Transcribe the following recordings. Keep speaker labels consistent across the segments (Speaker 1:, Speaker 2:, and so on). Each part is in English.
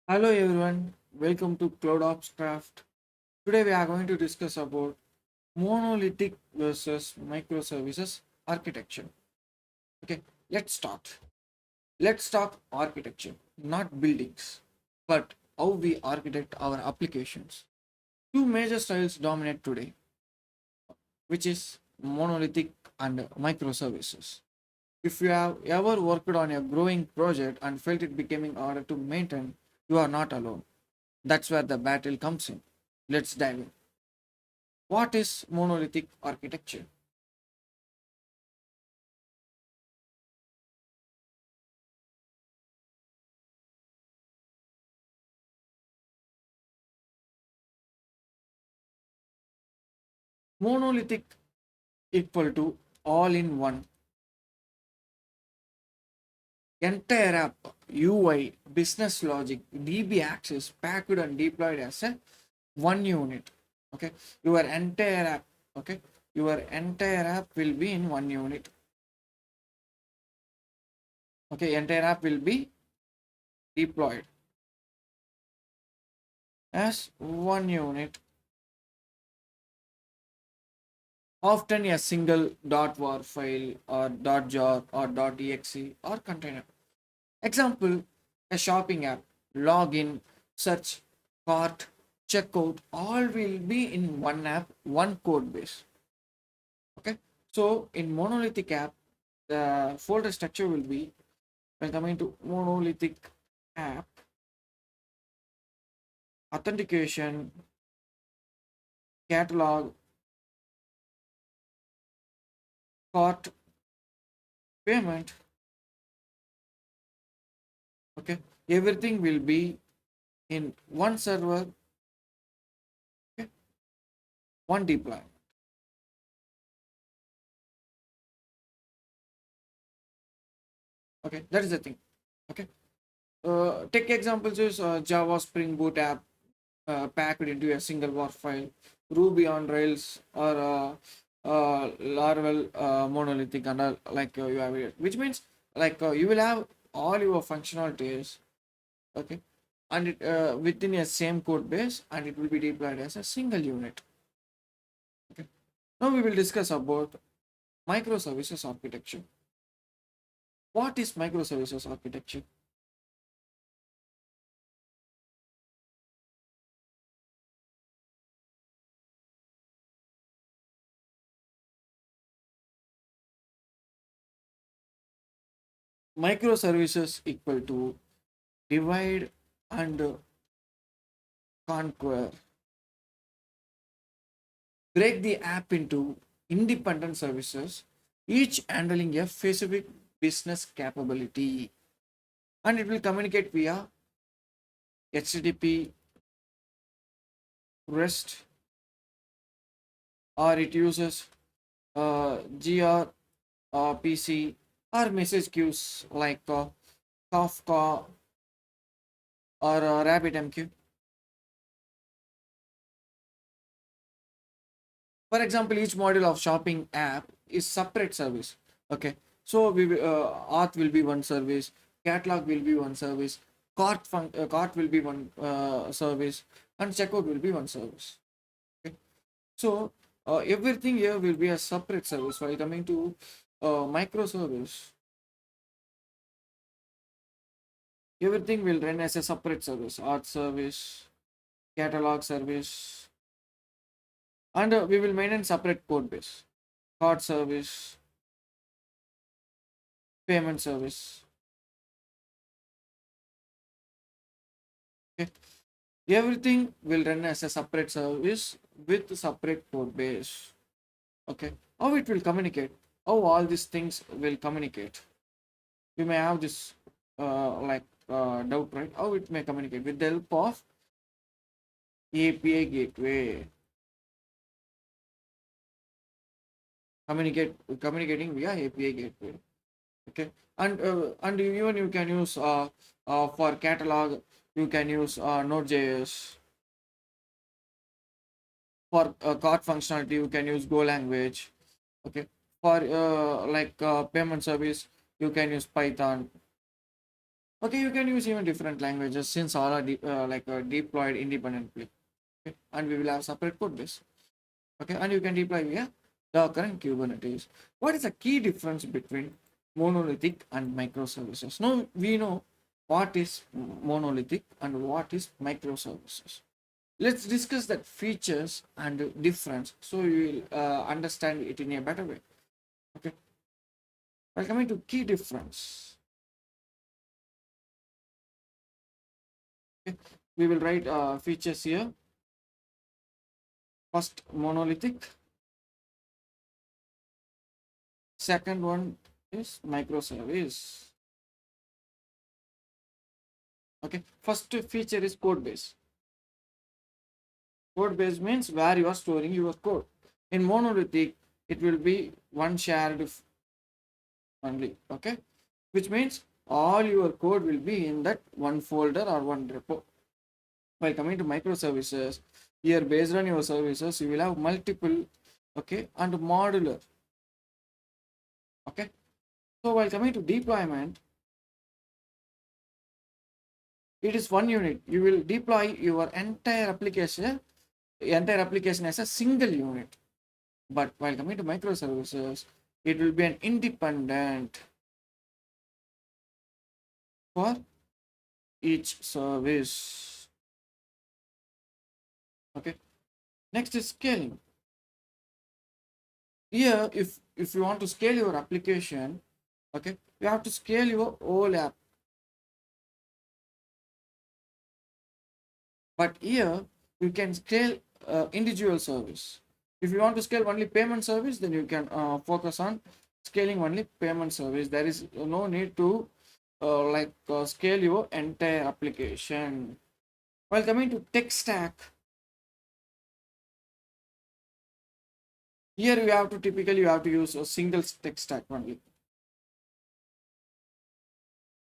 Speaker 1: Hello everyone, welcome to CloudOps Craft. Today we are going to discuss about monolithic versus microservices architecture. Okay, let's start. Let's talk architecture, not buildings, but how we architect our applications. Two major styles dominate today, which is monolithic and microservices. If you have ever worked on a growing project and felt it becoming harder to maintain, you are not alone. That's where the battle comes in. Let's dive in. What is monolithic architecture? Monolithic equal to all in one. Entire app, UI, business logic, DB access, packed and deployed as a one unit. Okay, your entire app. Okay, your entire app will be in one unit. Okay, entire app will be deployed as one unit. Often a single .var file or .jar or .exe or container. Example, a shopping app, login, search, cart, checkout, all will be in one app, one code base. Okay. So in monolithic app, the folder structure will be when coming to monolithic app, authentication, catalog, cart, payment. Okay. Everything will be in one server, okay, one deployment. Okay, that is the thing. Okay. Take examples is Java Spring Boot app packed into a single WAR file, Ruby on Rails or Laravel monolithic and like you have it, which means like you will have all your functionalities, okay, and it within a same code base, and it will be deployed as a single unit. Okay. Now we will discuss about microservices architecture. What is microservices architecture? Microservices equal to divide and conquer. Break the app into independent services, each handling a specific business capability, and it will communicate via HTTP, REST, or it uses GR, PC, or message queues like Kafka or RabbitMQ. For example, each module of shopping app is separate service. Okay, so auth will be one service, catalog will be one service, cart will be one service, and checkout will be one service. Okay, so everything here will be a separate service. While coming to microservice, everything will run as a separate service, auth service, catalog service, and we will maintain separate code base, cart service, payment service. Okay. Everything will run as a separate service with separate code base. Okay. How it will communicate? How all these things will communicate? We may have this doubt, right? How it may communicate with the help of API gateway. Communicating via API gateway. Okay. And even you can use for catalog you can use Node.js. For cart functionality you can use Go language. Okay, for payment service you can use Python. Okay, you can use even different languages since all are deployed independently. Okay, and we will have separate code base. Okay, and you can deploy via Docker and Kubernetes. What is the key difference between monolithic and microservices? Now we know what is monolithic and what is microservices. Let's discuss that features and difference so you will understand it in a better way. Okay, well, coming to key difference. Okay, we will write features here. First, monolithic. Second one is microservice. Okay, first feature is code base. Code base means where you are storing your code. In monolithic, it will be one shared only. Okay, which means all your code will be in that one folder or one repo. While coming to microservices, here based on your services, you will have multiple, okay, and modular. Okay, so while coming to deployment, it is one unit. You will deploy your entire application as a single unit. But while coming to microservices, it will be an independent for each service. Okay. Next is scaling. Here, if you want to scale your application, okay, you have to scale your whole app. But here, you can scale individual service. If you want to scale only payment service, then you can focus on scaling only payment service. There is no need to scale your entire application. While coming to tech stack, here you have to use a single tech stack only,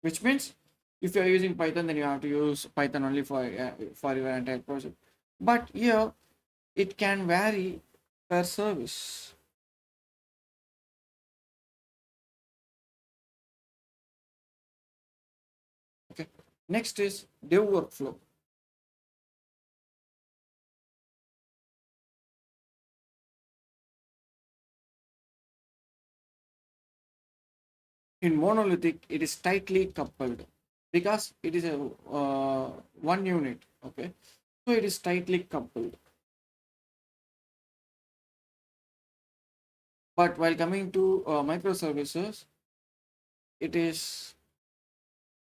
Speaker 1: which means if you are using Python, then you have to use Python only for your entire project. But here it can vary per service. Okay. Next is dev workflow. In monolithic, it is tightly coupled because it is a one unit. Okay, so it is tightly coupled. But while coming to microservices, it is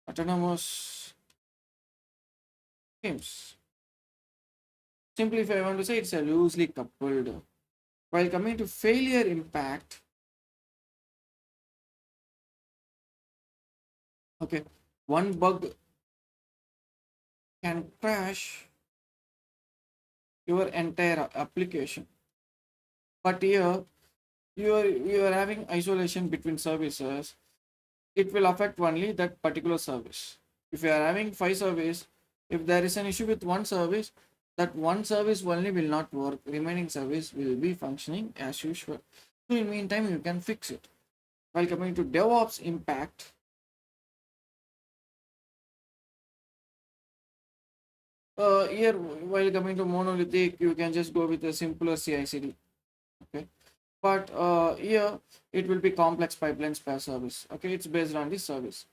Speaker 1: autonomous teams. Simply, if I want to say, it's a loosely coupled. While coming to failure impact, okay, one bug can crash your entire application. But here, you are having isolation between services. It will affect only that particular service. If you are having 5 services, if there is an issue with one service, that one service only will not work. Remaining service will be functioning as usual. So in meantime, you can fix it. While coming to DevOps impact, here while coming to monolithic, you can just go with a simpler CI/CD. Okay, but here it will be complex pipelines per service. Okay, it's based on the service.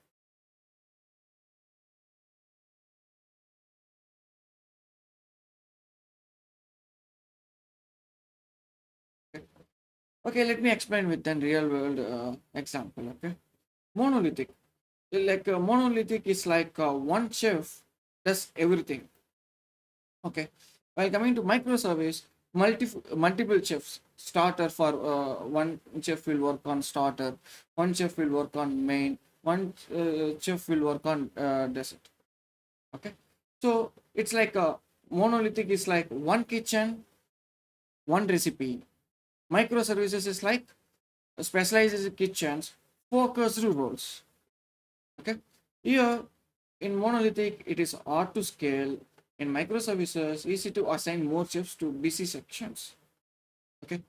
Speaker 1: Okay, okay, let me explain with an real world example. Okay, monolithic. Monolithic is like one chef does everything. Okay, while coming to microservice, multiple chefs. Starter for one chef will work on starter, one chef will work on main, one chef will work on dessert. Okay, so it's like a monolithic is like one kitchen, one recipe. Microservices is like specialized kitchens, focused roles. Okay, here in monolithic, it is hard to scale. In microservices, easy to assign more chips to busy sections. Okay,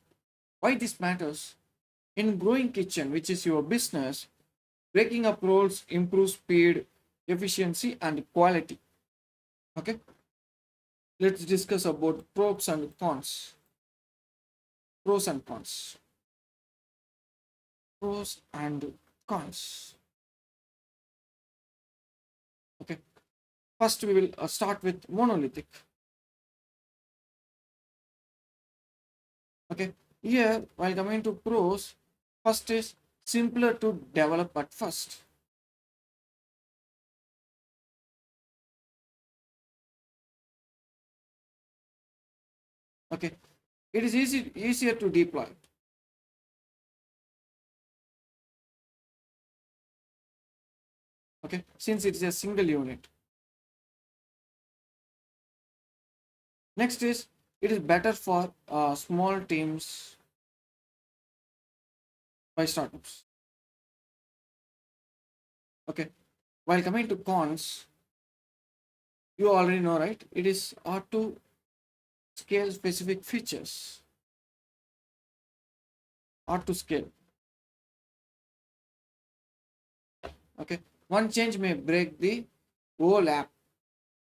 Speaker 1: why this matters? In growing kitchen, which is your business, breaking up roles improves speed, efficiency, and quality. Okay, let's discuss about pros and cons. Pros and cons. Pros and cons. Okay, first we will start with monolithic. Okay, here while coming to pros, first is simpler to develop at first. Okay, it is easier to deploy. Okay, since it is a single unit. Next is it is better for small teams by startups. Okay, while coming to cons, you already know, right? It is hard to scale specific features. Hard to scale. Okay, one change may break the whole app,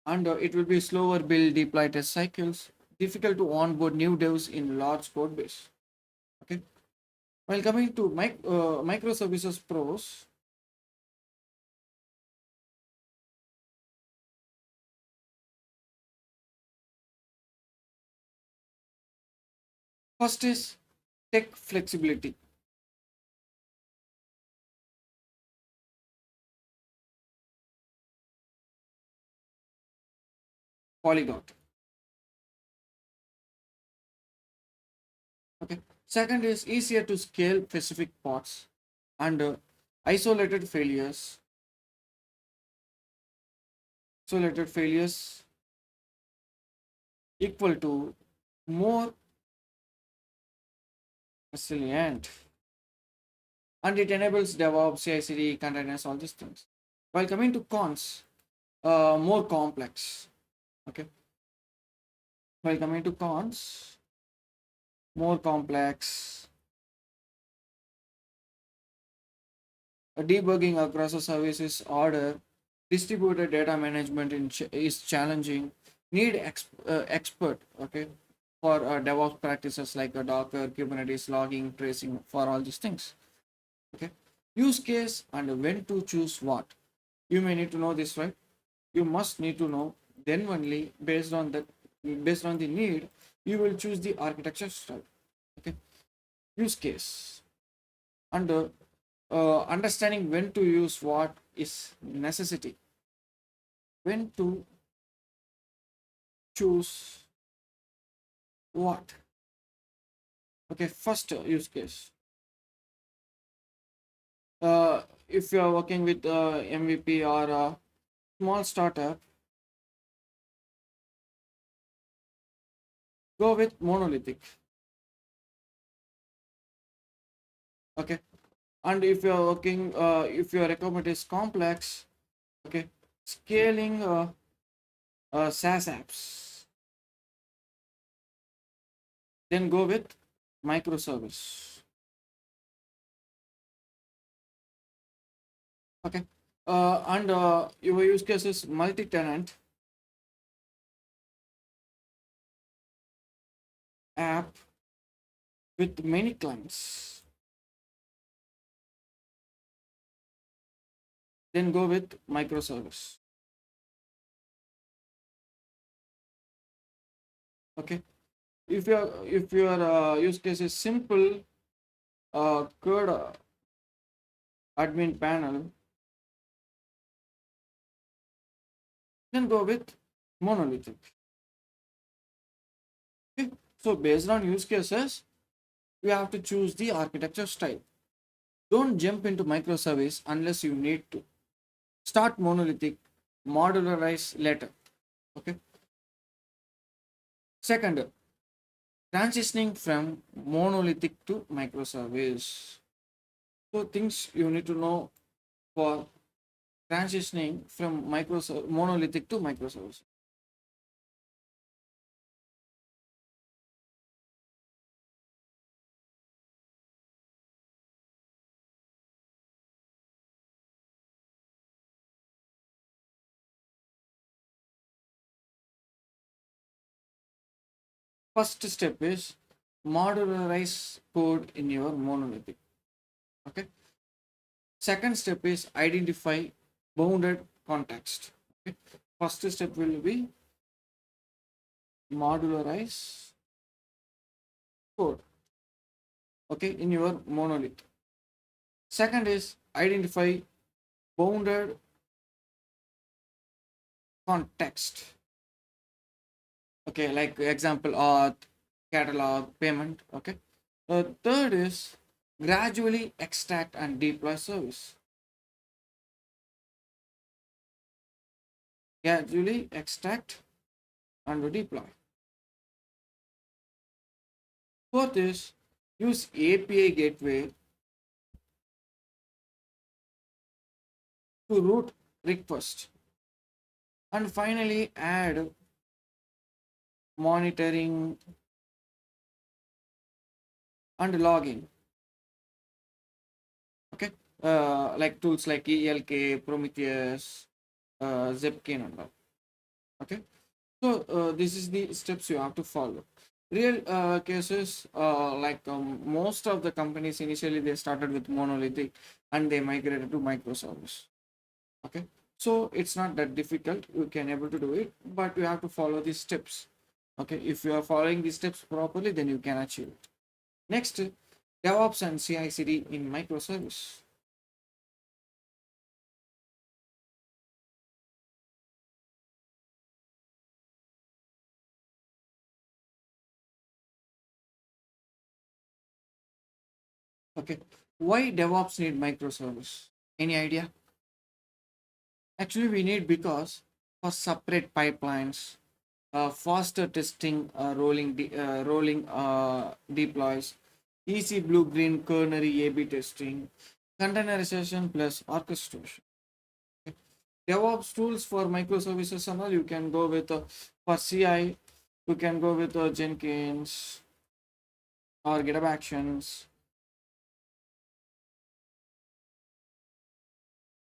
Speaker 1: and it will be slower build, deploy, test cycles. Difficult to onboard new devs in large code base. Okay, while coming to microservices pros, first is tech flexibility. Polyglot. Okay. Second is easier to scale specific parts and isolated failures. Isolated failures equal to more resilient, and it enables DevOps, CI/CD, containers, all these things. While coming to cons, more complex. Okay. While coming to cons, more complex. Debugging across a services order, distributed data management is challenging. Need expert, okay, for DevOps practices like Docker, Kubernetes, logging, tracing, for all these things. Okay, use case and when to choose what. You may need to know this, right? You must need to know. Then only based on the need, you will choose the architecture style. Okay, use case and understanding when to use what is necessity. When to choose what. Okay, first use case. If you are working with MVP or a small startup, go with monolithic. Okay, and if you are working, if your requirement is complex, okay, scaling SaaS apps, then go with microservice. Okay, and your use case is multi-tenant app with many clients. Then go with microservice. Okay, if your use case is simple, code admin panel, then go with monolithic. Okay, so based on use cases, you have to choose the architecture style. Don't jump into microservice unless you need to. Start monolithic, modularize later. Okay. Second, transitioning from monolithic to microservice. So things you need to know for transitioning from monolithic to microservice. First step is modularize code in your monolithic. Okay. Second step is identify bounded context. Okay. First step will be modularize code. Okay, in your monolith. Second is identify bounded context. Okay, like example auth, catalog, payment. Okay. The third is gradually extract and deploy service. Gradually extract and deploy. Fourth is use API gateway to route request. And finally add monitoring and logging. Okay. Like tools like ELK, Prometheus, Zipkin and all. Okay. So this is the steps you have to follow. Real cases, most of the companies initially they started with monolithic and they migrated to microservice. Okay, so it's not that difficult. You can able to do it, but you have to follow these steps. Okay, if you are following these steps properly, then you can achieve it. Next, DevOps and CI/CD in microservice. Okay, why DevOps need microservice? Any idea? Actually, we need because for separate pipelines, faster testing, rolling deploys, easy blue green kernel A/B testing, containerization plus orchestration. DevOps tools for microservices and all you can go with for CI, you can go with Jenkins or GitHub Actions,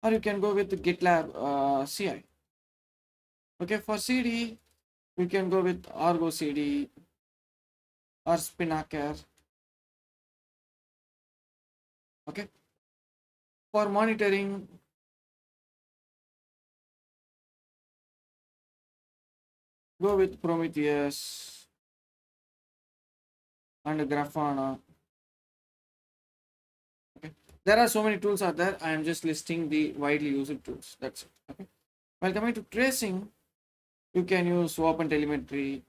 Speaker 1: or you can go with GitLab CI. Okay, for CD, we can go with Argo CD or Spinnaker. Okay, for monitoring, go with Prometheus and Grafana. Okay, there are so many tools out there. I am just listing the widely used tools. That's it. Okay, while coming to tracing, you can use open telemetry,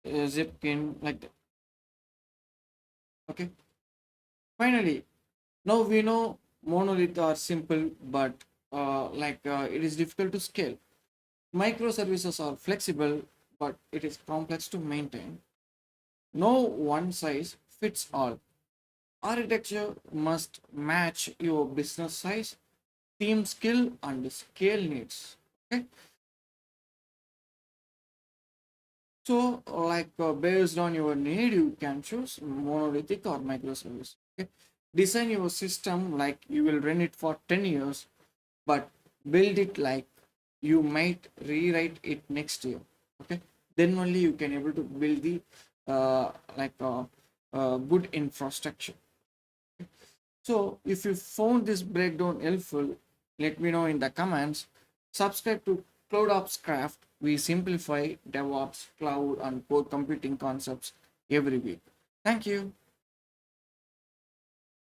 Speaker 1: Zipkin, like that. Okay, finally, now we know monolith are simple, but it is difficult to scale. Microservices are flexible, but it is complex to maintain. No one size fits all. Architecture must match your business size, team skill, and scale needs. Okay, so based on your need, you can choose monolithic or microservice. Okay, design your system like you will run it for 10 years, but build it like you might rewrite it next year. Okay, then only you can able to build the uh, like uh, good infrastructure. So if you found this breakdown helpful, let me know in the comments. Subscribe to CloudOps Craft. We simplify DevOps, cloud, and core computing concepts every week. Thank you.